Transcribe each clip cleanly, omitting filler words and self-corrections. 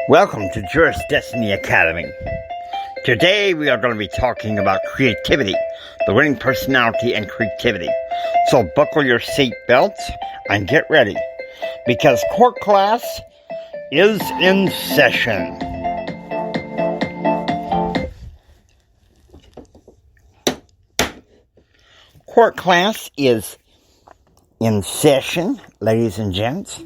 Welcome to Juris Destiny Academy. Today we are going to be talking about creativity, the winning personality and creativity. So buckle your seat belts and get ready, because court class is in session. Court class is in session, ladies and gents.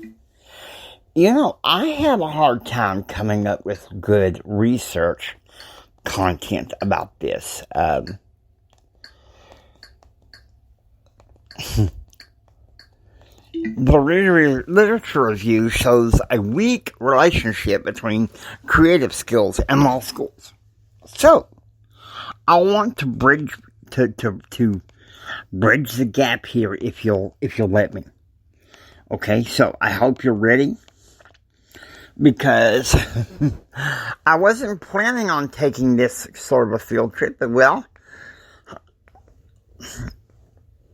You know, I have a hard time coming up with good research content about this. The literature review shows a weak relationship between creative skills and law schools. So, I want to bridge bridge the gap here, if you'll let me. Okay, so I hope you're ready, because I wasn't planning on taking this sort of a field trip, but well,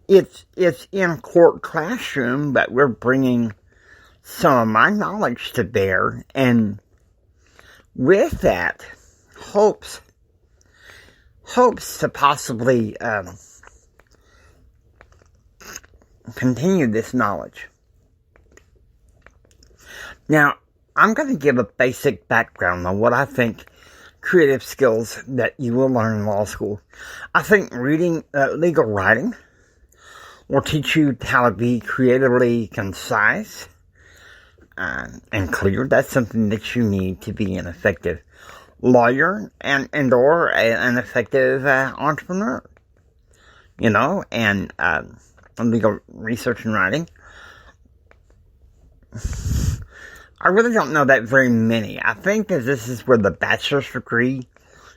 it's in a court classroom, but we're bringing some of my knowledge to bear, and with that, hopes to possibly continue this knowledge. Now, I'm going to give a basic background on what I think creative skills that you will learn in law school. I think reading legal writing will teach you how to be creatively concise and clear. That's something that you need to be an effective lawyer and or an effective entrepreneur. You know, and legal research and writing. I really don't know that very many. I think that this is where the bachelor's degree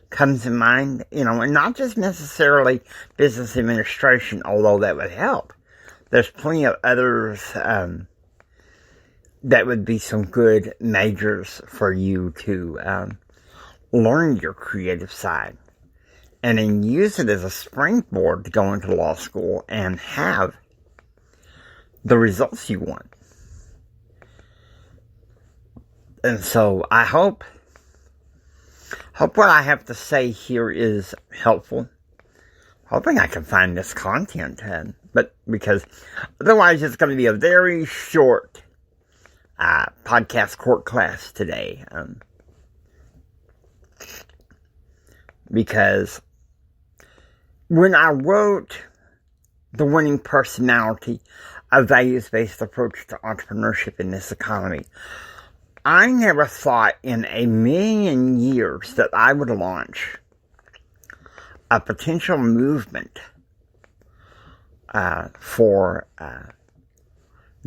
comes in mind, you know, and not just necessarily business administration, although that would help. There's plenty of others that would be some good majors for you to learn your creative side, and then use it as a springboard to go into law school and have the results you want. And so I hope what I have to say here is helpful. Hoping I can find this content, but because otherwise it's going to be a very short podcast court class today. Because when I wrote The Winning Personality, a values-based approach to entrepreneurship in this economy, I never thought in a million years that I would launch a potential movement for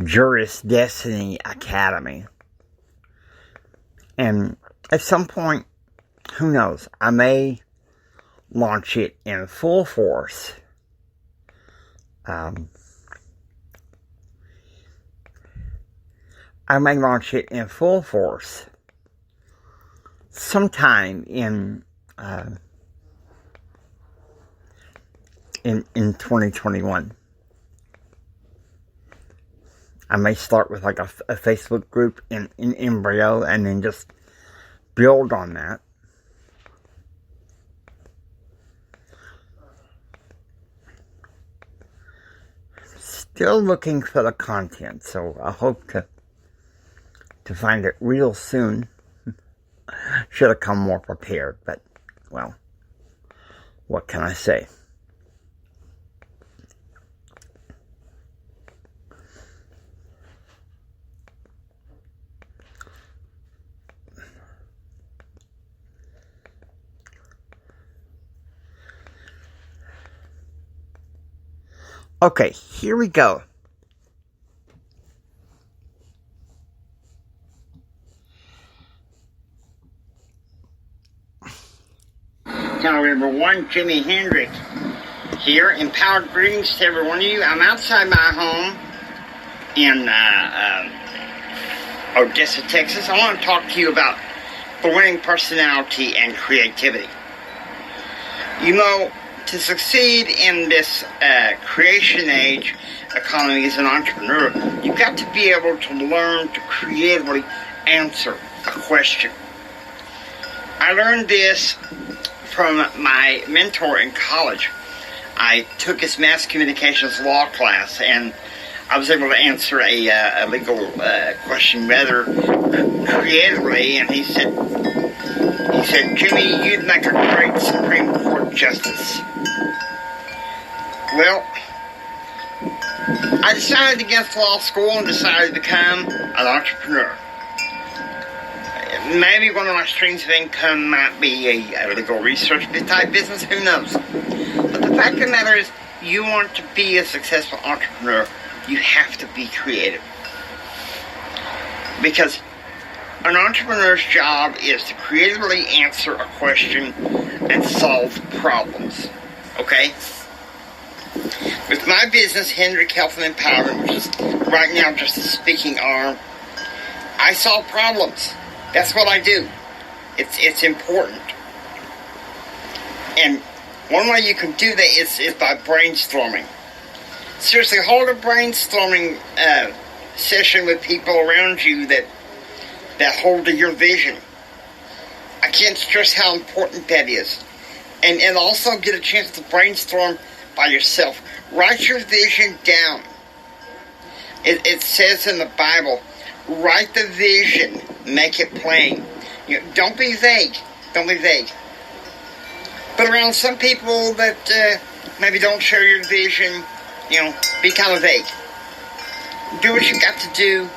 Juris Destiny Academy. And at some point, who knows, I may launch it in full force. I may launch it in full force sometime in 2021. I may start with like a Facebook group in embryo and then just build on that. Still looking for the content, so I hope to find it real soon. Should have come more prepared, but, well, what can I say? Okay, here we go. Channel number 1, Jimi Hendrix here. Empowered greetings to every one of you. I'm outside my home in Odessa, Texas. I want to talk to you about the winning personality and creativity. You know, to succeed in this creation age economy as an entrepreneur, you've got to be able to learn to creatively answer a question. I learned this from my mentor in college. I took his mass communications law class, and I was able to answer a legal question rather creatively, and he said, "Jimmy, you'd make a great Supreme Court justice." Well, I decided against law school and decided to become an entrepreneur. Maybe one of my streams of income might be a legal research type business, who knows? But the fact of the matter is, you want to be a successful entrepreneur, you have to be creative. Because an entrepreneur's job is to creatively answer a question and solve problems. Okay? With my business, Hendrick Health and Empowerment, which is right now just a speaking arm, I solve problems. That's what I do. It's important. And one way you can do that is by brainstorming. Seriously, hold a brainstorming session with people around you that hold to your vision. I can't stress how important that is. And also get a chance to brainstorm by yourself. Write your vision down. It says in the Bible, write the vision, make it plain. Don't be vague. Don't be vague. But around some people that maybe don't share your vision, be kind of vague. Do what you got to do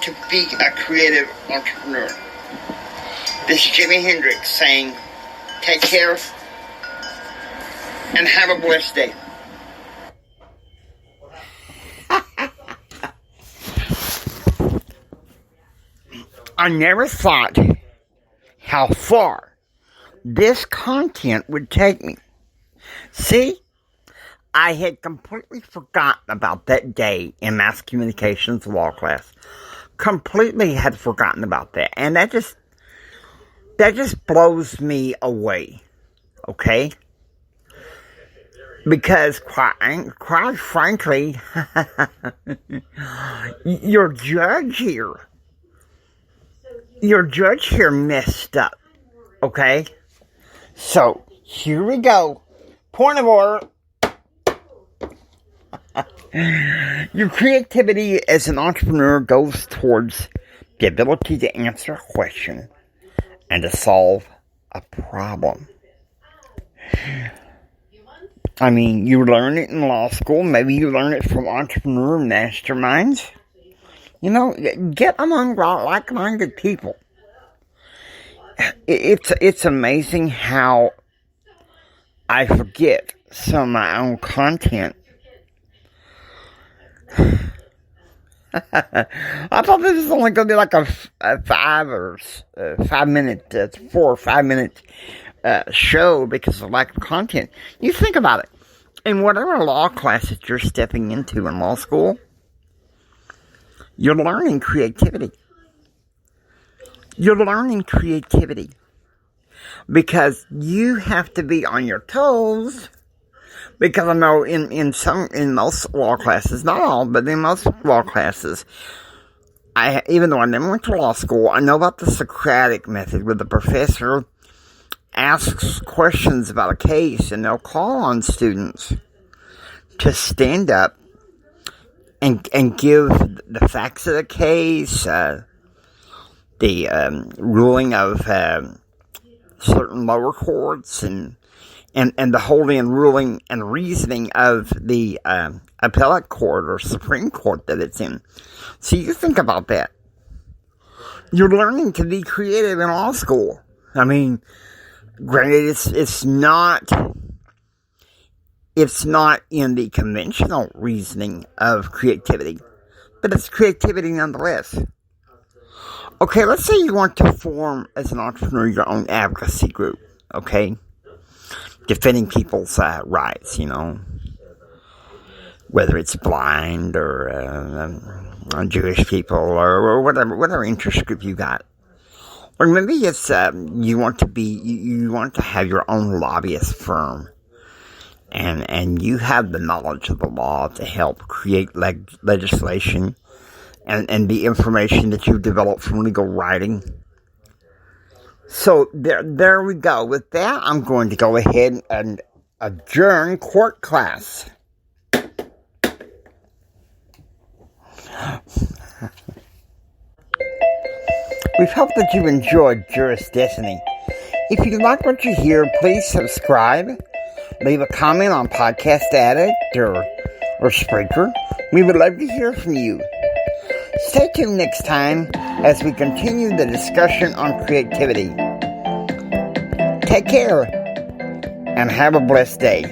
to be a creative entrepreneur. This is Jimi Hendrix saying, take care and have a blessed day. I never thought how far this content would take me. See, I had completely forgotten about that day in mass communications law class. Completely had forgotten about that. And that just blows me away. Okay? Because quite frankly, your judge here messed up. Okay? So, here we go. Point of order. Your creativity as an entrepreneur goes towards the ability to answer a question and to solve a problem. I mean, you learn it in law school. Maybe you learn it from entrepreneur masterminds. Get among like-minded people. It's amazing how I forget some of my own content. I thought this was only going to be like a 4 or 5 minute show because of lack of content. You think about it. In whatever law class that you're stepping into in law school, you're learning creativity. You're learning creativity because you have to be on your toes. Because I know in most law classes, not all, but in most law classes, even though I never went to law school, I know about the Socratic method, where the professor asks questions about a case, and they'll call on students to stand up and give the facts of the case, the ruling of certain lower courts, and the holding and ruling and reasoning of the appellate court or Supreme Court that it's in. So you think about that. You're learning to be creative in law school. I mean, granted, it's not in the conventional reasoning of creativity, but it's creativity nonetheless. Okay, let's say you want to form, as an entrepreneur, your own advocacy group, okay? Defending people's rights, whether it's blind or Jewish people or whatever interest group you got. Or maybe it's you want to have your own lobbyist firm. and you have the knowledge of the law to help create legislation and the information that you develop from legal writing. So there we go. With that, I'm going to go ahead and adjourn court class. We hope that you enjoyed Juris Destiny. If you like what you hear, please subscribe. Leave a comment on Podcast Addict or Spreaker. We would love to hear from you. Stay tuned next time as we continue the discussion on creativity. Take care and have a blessed day.